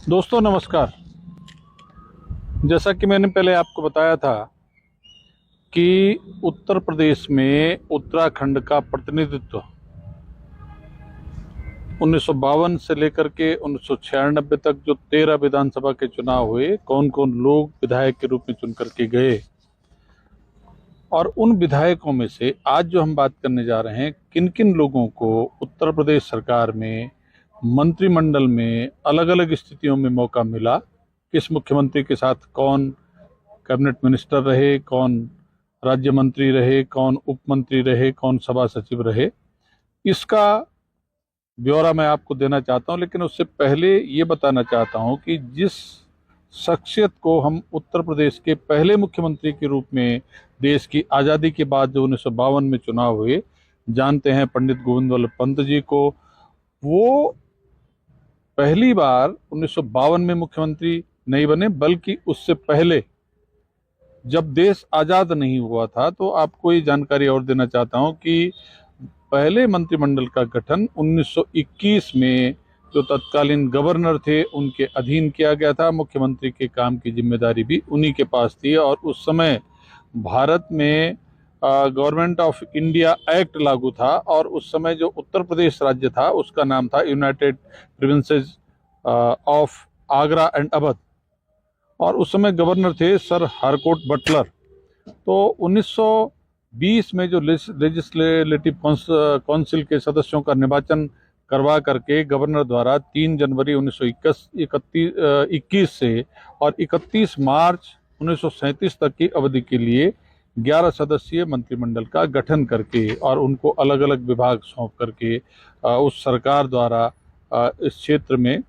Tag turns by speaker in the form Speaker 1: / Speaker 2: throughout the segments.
Speaker 1: दोस्तों नमस्कार। जैसा कि मैंने पहले आपको बताया था कि उत्तर प्रदेश में उत्तराखंड का प्रतिनिधित्व 1952 से लेकर के 1996 तक जो 13 विधानसभा के चुनाव हुए, कौन कौन लोग विधायक के रूप में चुन करके गए और उन विधायकों में से आज जो हम बात करने जा रहे हैं, किन किन लोगों को उत्तर प्रदेश सरकार में मंत्रिमंडल में अलग अलग स्थितियों में मौका मिला, किस मुख्यमंत्री के साथ कौन कैबिनेट मिनिस्टर रहे, कौन राज्य मंत्री रहे, कौन उप मंत्री रहे, कौन सभा सचिव रहे, इसका ब्यौरा मैं आपको देना चाहता हूं। लेकिन उससे पहले ये बताना चाहता हूं कि जिस शख्सियत को हम उत्तर प्रदेश के पहले मुख्यमंत्री के रूप में देश की आज़ादी के बाद जो 1952 में चुनाव हुए जानते हैं, पंडित गोविंद वल्लभ पंत जी को, वो पहली बार 1952 में मुख्यमंत्री नहीं बने, बल्कि उससे पहले जब देश आज़ाद नहीं हुआ था। तो आपको ये जानकारी और देना चाहता हूं कि पहले मंत्रिमंडल का गठन 1921 में जो तत्कालीन गवर्नर थे उनके अधीन किया गया था। मुख्यमंत्री के काम की जिम्मेदारी भी उन्हीं के पास थी और उस समय भारत में गवर्नमेंट ऑफ इंडिया एक्ट लागू था और उस समय जो उत्तर प्रदेश राज्य था उसका नाम था United provinces of Agra and Awadh, और उस समय गवर्नर थे सर हरकोट बटलर। तो 1920 में जो लेजिस्लेटिव काउंसिल के सदस्यों का निर्वाचन करवा करके गवर्नर द्वारा 3 जनवरी 1921 से और 31 मार्च 1937 तक की अवधि के लिए 11 सदस्यीय मंत्रिमंडल का गठन करके और उनको अलग अलग विभाग सौंप करके उस सरकार द्वारा इस क्षेत्र में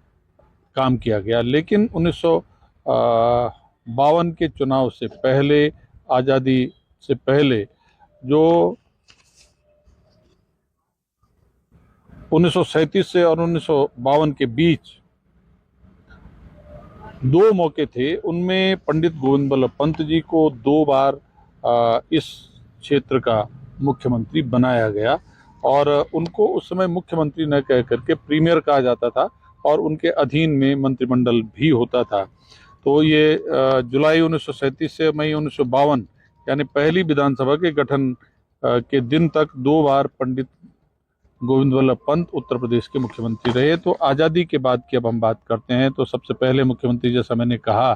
Speaker 1: काम किया गया। लेकिन 1952 के चुनाव से पहले, आज़ादी से पहले, जो 1937 से और 1952 के बीच 2 मौके थे, उनमें पंडित गोविंद वल्लभ पंत जी को 2 बार इस क्षेत्र का मुख्यमंत्री बनाया गया और उनको उस समय मुख्यमंत्री न कह करके प्रीमियर कहा जाता था और उनके अधीन में मंत्रिमंडल भी होता था। तो ये जुलाई 1937 से मई 1952 यानी पहली विधानसभा के गठन के दिन तक 2 बार पंडित गोविंद वल्लभ पंत उत्तर प्रदेश के मुख्यमंत्री रहे। तो आज़ादी के बाद की अब हम बात करते हैं। तो सबसे पहले मुख्यमंत्री, जैसा मैंने कहा,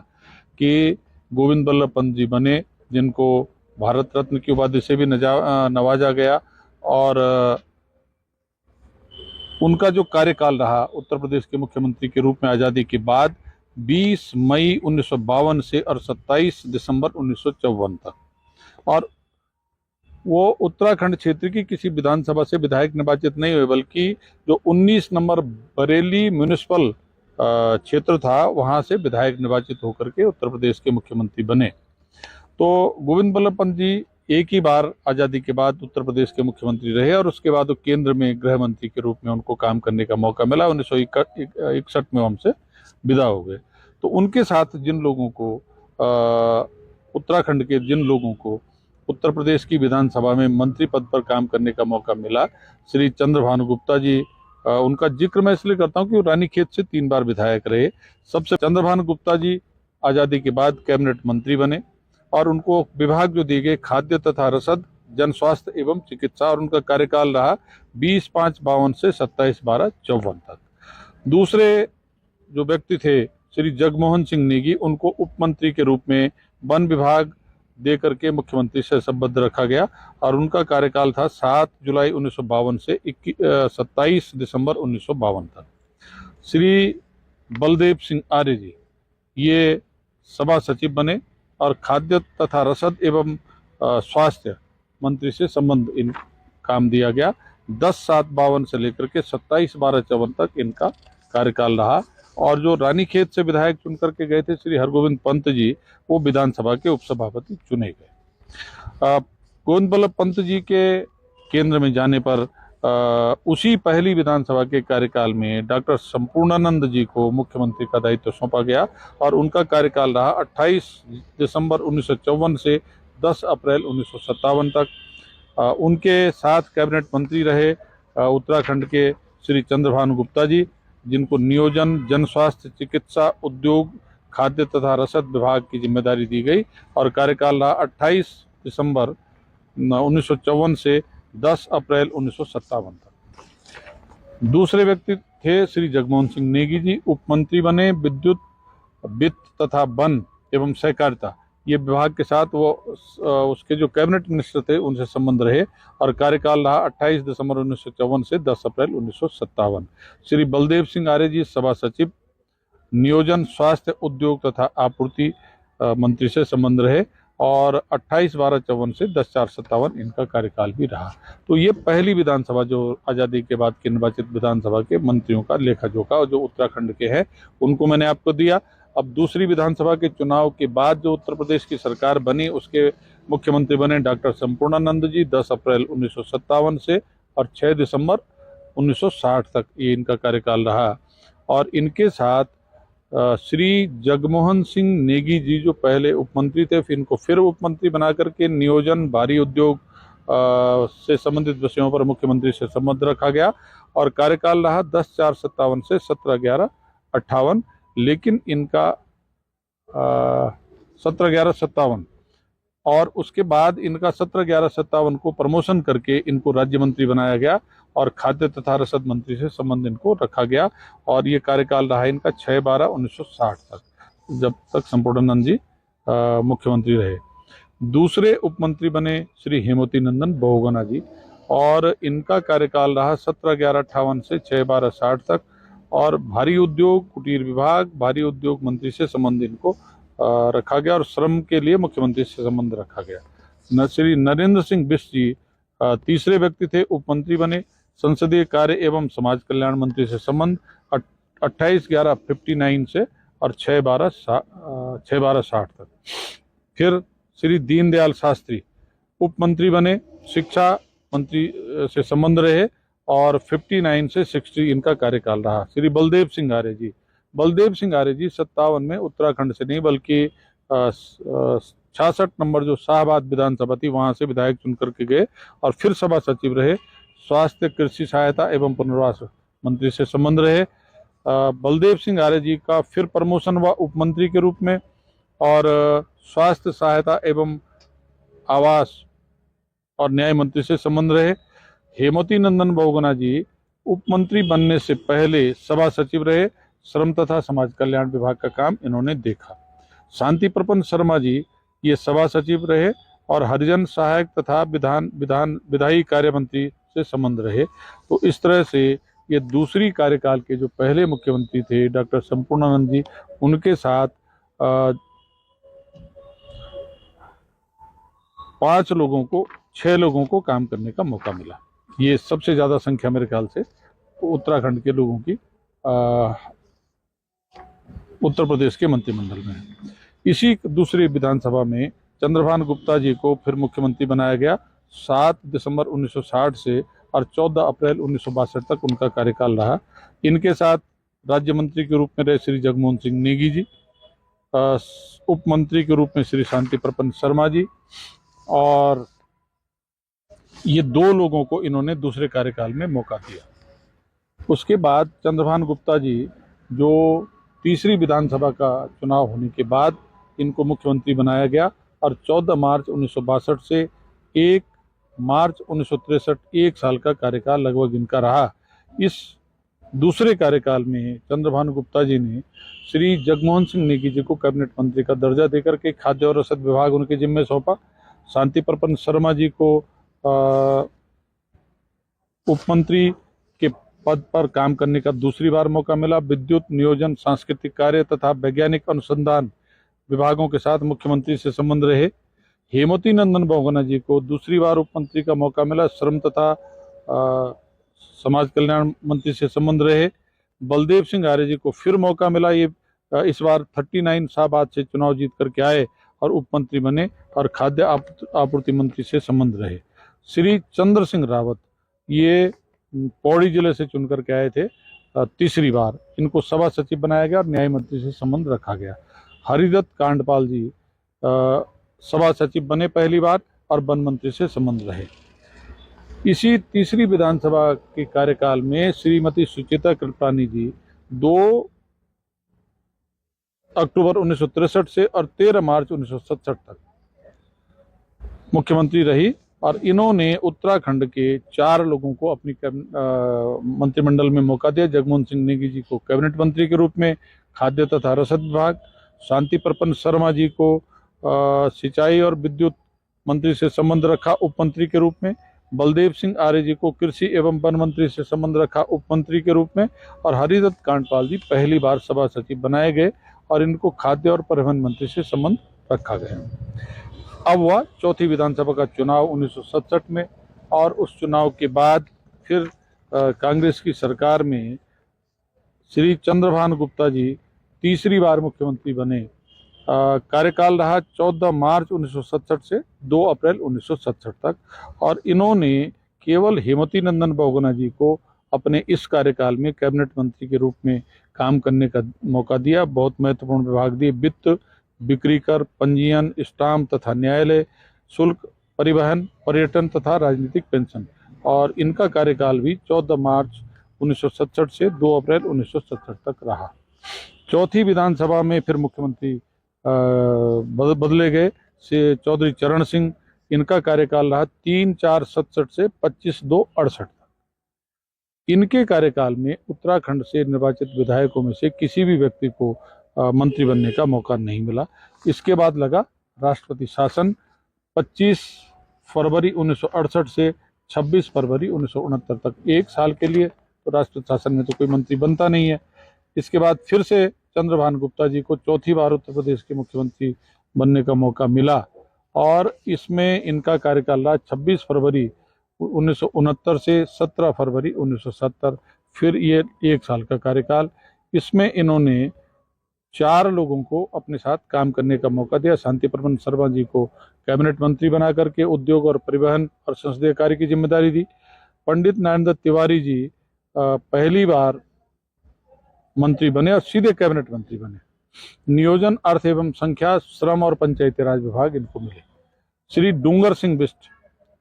Speaker 1: कि गोविंद वल्लभ पंत जी बने, जिनको भारत रत्न की उपाधि से भी नवाजा गया और उनका जो कार्यकाल रहा उत्तर प्रदेश के मुख्यमंत्री के रूप में आज़ादी के बाद 20 मई 1952 से और 27 दिसंबर 1954 तक, और वो उत्तराखंड क्षेत्र की किसी विधानसभा से विधायक निर्वाचित नहीं हुए, बल्कि जो 19 नंबर बरेली म्यूनिसिपल क्षेत्र था वहां से विधायक निर्वाचित होकर के उत्तर प्रदेश के मुख्यमंत्री बने। तो गोविंद वल्लभ पंत जी एक ही बार आज़ादी के बाद उत्तर प्रदेश के मुख्यमंत्री रहे और उसके बाद वो केंद्र में गृह मंत्री के रूप में उनको काम करने का मौका मिला। 1961 में हमसे विदा हो गए। तो उनके साथ जिन लोगों को उत्तराखंड के जिन लोगों को उत्तर प्रदेश की विधानसभा में मंत्री पद पर काम करने का मौका मिला, श्री चंद्रभानु गुप्ता जी, उनका जिक्र मैं इसलिए करता हूं कि वो रानीखेत से 3 बार विधायक रहे। सबसे चंद्रभानु गुप्ता जी आज़ादी के बाद कैबिनेट मंत्री बने और उनको विभाग जो दिए गए खाद्य तथा रसद, जन स्वास्थ्य एवं चिकित्सा, और उनका कार्यकाल रहा 20/5/52 से 27/12/54 तक। दूसरे जो व्यक्ति थे श्री जगमोहन सिंह नेगी, उनको उप मंत्री के रूप में वन विभाग दे करके मुख्यमंत्री से संबद्ध रखा गया और उनका कार्यकाल था 7 जुलाई 1952 से 27 दिसंबर 1952 तक। श्री बलदेव सिंह आर्य जी ये सभा सचिव बने और खाद्य तथा रसद एवं स्वास्थ्य मंत्री से संबंध इन काम दिया गया। 10/7/52 से लेकर के 27/12/54 तक इनका कार्यकाल रहा। और जो रानीखेत से विधायक चुन करके गए थे श्री हरगोविंद पंत जी, वो विधानसभा के उपसभापति चुने गए। गोविंद वल्लभ पंत जी के केंद्र में जाने पर उसी पहली विधानसभा के कार्यकाल में डॉक्टर संपूर्णानंद जी को मुख्यमंत्री का दायित्व सौंपा गया और उनका कार्यकाल रहा 28 दिसंबर 1954 से 10 अप्रैल 1957 तक। उनके साथ कैबिनेट मंत्री रहे उत्तराखंड के श्री चंद्रभानु गुप्ता जी, जिनको नियोजन, जन स्वास्थ्य, चिकित्सा, उद्योग, खाद्य तथा रसद विभाग की जिम्मेदारी दी गई और कार्यकाल रहा 28 दिसंबर 1954 से 10 अप्रैल 1957 तक। दूसरे व्यक्ति थे श्री जगमोहन सिंह नेगी जी। उप मंत्री बने। विद्युत, वित्त तथा वन एवं सहकारिता ये विभाग के साथ वो उसके जो कैबिनेट मिनिस्टर थे उनसे संबंध रहे और कार्यकाल रहा 28 दिसंबर 1954 से 10 अप्रैल 1957। श्री बलदेव सिंह आर्य जी सभा सचिव, नियोजन, स्वास्थ्य, उद्योग तथा आपूर्ति मंत्री से संबंध रहे और 28/12/54 से 10/4/57 इनका कार्यकाल भी रहा। तो ये पहली विधानसभा जो आज़ादी के बाद के निर्वाचित विधानसभा के मंत्रियों का लेखा जोखा जो उत्तराखंड के हैं उनको मैंने आपको दिया। अब दूसरी विधानसभा के चुनाव के बाद जो उत्तर प्रदेश की सरकार बनी उसके मुख्यमंत्री बने डॉक्टर संपूर्णानंद जी 10 अप्रैल 1957 से और 6 दिसंबर 1960 तक ये इनका कार्यकाल रहा। और इनके साथ श्री जगमोहन सिंह नेगी जी जो पहले उपमंत्री थे फिर इनको फिर उपमंत्री बना करके नियोजन, भारी उद्योग से संबंधित विषयों पर मुख्यमंत्री से संबंध रखा गया और कार्यकाल रहा 10/4/57 से 17/11/58। लेकिन इनका 17/11/57 और उसके बाद इनका 17/11/57 को प्रमोशन करके इनको राज्य मंत्री बनाया गया और खाद्य तथा रसद मंत्री से संबंध इनको रखा गया और ये कार्यकाल रहा इनका 6/12/1960 तक, जब तक संपूर्णानंद जी मुख्यमंत्री रहे। दूसरे उपमंत्री बने श्री हेमवती नंदन बहुगुणा जी और इनका कार्यकाल रहा 17/11/58 से 6/12/60 तक और भारी उद्योग, कुटीर विभाग, भारी उद्योग मंत्री से संबंध इनको रखा गया और श्रम के लिए मुख्यमंत्री से संबंध रखा गया। श्री नरेंद्र सिंह बिष्ट जी तीसरे व्यक्ति थे, उपमंत्री बने। संसदीय कार्य एवं समाज कल्याण मंत्री से संबंध 28/11/59 से और 6/12/60 तक। फिर श्री दीनदयाल शास्त्री उपमंत्री बने। शिक्षा मंत्री से संबंध रहे और 59 से 60 इनका कार्यकाल रहा। श्री बलदेव सिंह आर्य जी 57 में उत्तराखंड से नहीं बल्कि 66 नंबर जो शाहबाद विधानसभा थी वहां से विधायक चुन करके गए और फिर सभा सचिव रहे। स्वास्थ्य, कृषि सहायता एवं पुनर्वास मंत्री से संबंध रहे। बलदेव सिंह आर्य जी का फिर प्रमोशन हुआ उपमंत्री के रूप में और स्वास्थ्य, सहायता एवं आवास और न्याय मंत्री से संबंध रहे। हेमवती नंदन बहुगुणा जी उपमंत्री बनने से पहले सभा सचिव रहे। श्रम तथा समाज कल्याण विभाग का काम इन्होंने देखा। शांति प्रपन्न शर्मा जी ये सभा सचिव रहे और हरिजन सहायक तथा विधायी कार्य मंत्री से संबंध रहे। तो इस तरह से ये दूसरी कार्यकाल के जो पहले मुख्यमंत्री थे डॉक्टर संपूर्णानंद जी उनके साथ 6 लोगों को काम करने का मौका मिला। ये सबसे ज़्यादा संख्या मेरे ख्याल से उत्तराखंड के लोगों की उत्तर प्रदेश के मंत्रिमंडल में है। इसी दूसरी विधानसभा में चंद्रभान गुप्ता जी को फिर मुख्यमंत्री बनाया गया 7 दिसंबर 1960 से और 14 अप्रैल 1962 तक उनका कार्यकाल रहा। इनके साथ राज्य मंत्री के रूप में रहे श्री जगमोहन सिंह नेगी जी, उप मंत्री के रूप में श्री शांति प्रपन्न शर्मा जी और ये 2 लोगों को इन्होंने दूसरे कार्यकाल में मौका दिया। उसके बाद चंद्रभान गुप्ता जी जो तीसरी विधानसभा का चुनाव होने के बाद इनको मुख्यमंत्री बनाया गया और 14 मार्च 1962 से 1 मार्च 1963 1 साल का कार्यकाल लगभग इनका रहा। इस दूसरे कार्यकाल में चंद्रभान गुप्ता जी ने श्री जगमोहन सिंह नेगी जी को कैबिनेट मंत्री का दर्जा देकर के खाद्य और रसद विभाग उनके जिम्मे सौंपा। शांति प्रपन्न शर्मा जी को उपमंत्री के पद पर काम करने का दूसरी बार मौका मिला। विद्युत, नियोजन, सांस्कृतिक कार्य तथा वैज्ञानिक अनुसंधान विभागों के साथ मुख्यमंत्री से संबंध रहे। हेमवती नंदन बहुगुणा जी को दूसरी बार उपमंत्री का मौका मिला। श्रम तथा समाज कल्याण मंत्री से संबंध रहे। बलदेव सिंह आर्य जी को फिर मौका मिला। ये इस बार 39 शाहबाद से चुनाव जीत करके आए और उपमंत्री बने और खाद्य आपूर्ति मंत्री से संबंध रहे। श्री चंद्र सिंह रावत ये पौड़ी जिले से चुन करके आए थे तीसरी बार, इनको सभा सचिव बनाया गया और न्याय मंत्री से संबंध रखा गया। हरिदत्त कांडपाल जी सभा सचिव बने पहली बार और वन मंत्री से संबंध रहे। इसी तीसरी विधानसभा के कार्यकाल में श्रीमती सुचेता कृपलानी जी 2 अक्टूबर 1963 से और 13 मार्च 1967 तक मुख्यमंत्री रही और इन्होंने उत्तराखंड के 4 लोगों को अपनी मंत्रिमंडल में मौका दिया। जगमोहन सिंह नेगी जी को कैबिनेट मंत्री के रूप में खाद्य तथा रसद विभाग, शांति प्रपन्न शर्मा जी को सिंचाई और विद्युत मंत्री से संबंध रखा उप मंत्री के रूप में, बलदेव सिंह आर्य जी को कृषि एवं वन मंत्री से संबंध रखा उप मंत्री के रूप में और हरिदत्त कांडपाल जी पहली बार सभा सचिव बनाए गए और इनको खाद्य और परिवहन मंत्री से संबंध रखा गया। अब हुआ चौथी विधानसभा का चुनाव 1967 में और उस चुनाव के बाद फिर कांग्रेस की सरकार में श्री चंद्रभान गुप्ता जी तीसरी बार मुख्यमंत्री बने। कार्यकाल रहा 14 मार्च 1967 से 2 अप्रैल 1967 तक और इन्होंने केवल हेमवती नंदन बहुगुणा जी को अपने इस कार्यकाल में कैबिनेट मंत्री के रूप में काम करने का मौका दिया। बहुत महत्वपूर्ण विभाग दिए, वित्त, बिक्री कर, पंजीयन, स्टाम्प तथा न्यायालय, शुल्क, परिवहन, पर्यटन तथा राजनीतिक पेंशन और इनका कार्यकाल भी 14 मार्च 1967 से 2 अप्रैल 1967 तक रहा। चौथी विधानसभा में फिर मुख्यमंत्री बदले गए से चौधरी चरण सिंह, इनका कार्यकाल रहा 3/4/67 से 25/2/68 तक। इनके कार्यकाल में उत्तराखंड से निर्वाचित विधायकों में से किसी भी व्यक्ति को मंत्री बनने का मौका नहीं मिला। इसके बाद लगा राष्ट्रपति शासन 25 फरवरी 1968 से 26 फरवरी 1969 तक, 1 साल के लिए। तो राष्ट्रपति शासन में तो कोई मंत्री बनता नहीं है। इसके बाद फिर से चंद्रभान गुप्ता जी को चौथी बार उत्तर प्रदेश के मुख्यमंत्री बनने का मौका मिला और इसमें इनका कार्यकाल रहा 26 फरवरी 1969 से 17 फरवरी 1970, फिर ये 1 साल का कार्यकाल। इसमें इन्होंने 4 लोगों को अपने साथ काम करने का मौका दिया। शांति प्रपन्न शर्मा जी को कैबिनेट मंत्री बना करके उद्योग और परिवहन और संसदीय कार्य की जिम्मेदारी दी। पंडित नारायण दत्त तिवारी जी पहली बार मंत्री बने और सीधे कैबिनेट मंत्री बने। नियोजन, अर्थ एवं संख्या, श्रम और पंचायती राज विभाग इनको मिले। श्री डूंगर सिंह बिष्ट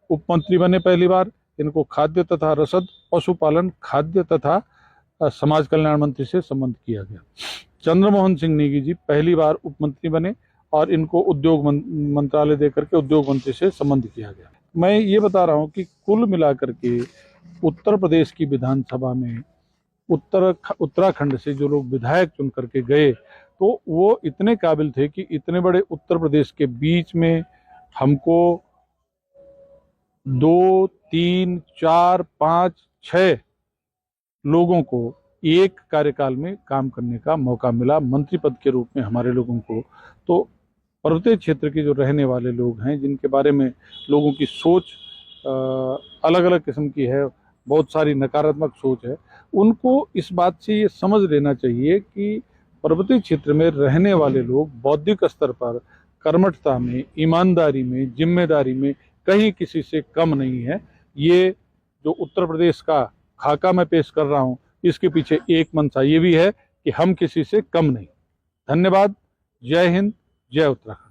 Speaker 1: उप मंत्री बने पहली बार, इनको खाद्य तथा रसद, पशुपालन, खाद्य तथा समाज कल्याण मंत्री से संबंध किया गया। चंद्रमोहन सिंह नेगी जी पहली बार उप मंत्री बने और इनको उद्योग मंत्रालय देकर के उद्योग मंत्री से संबंध किया गया। मैं ये बता रहा हूँ कि कुल मिलाकर के उत्तर प्रदेश की विधानसभा में उत्तराखंड से जो लोग विधायक चुन करके गए तो वो इतने काबिल थे कि इतने बड़े उत्तर प्रदेश के बीच में हमको 2, 3, 4, 5, 6 लोगों को एक कार्यकाल में काम करने का मौका मिला मंत्री पद के रूप में हमारे लोगों को। तो पर्वतीय क्षेत्र के जो रहने वाले लोग हैं, जिनके बारे में लोगों की सोच अलग अलग किस्म की है, बहुत सारी नकारात्मक सोच है, उनको इस बात से ये समझ लेना चाहिए कि पर्वतीय क्षेत्र में रहने वाले लोग बौद्धिक स्तर पर कर्मठता में, ईमानदारी में, जिम्मेदारी में कहीं किसी से कम नहीं है। ये जो उत्तर प्रदेश का खाका मैं पेश कर रहा हूँ, इसके पीछे एक मंशा ये भी है कि हम किसी से कम नहीं। धन्यवाद। जय हिंद, जय उत्तराखंड।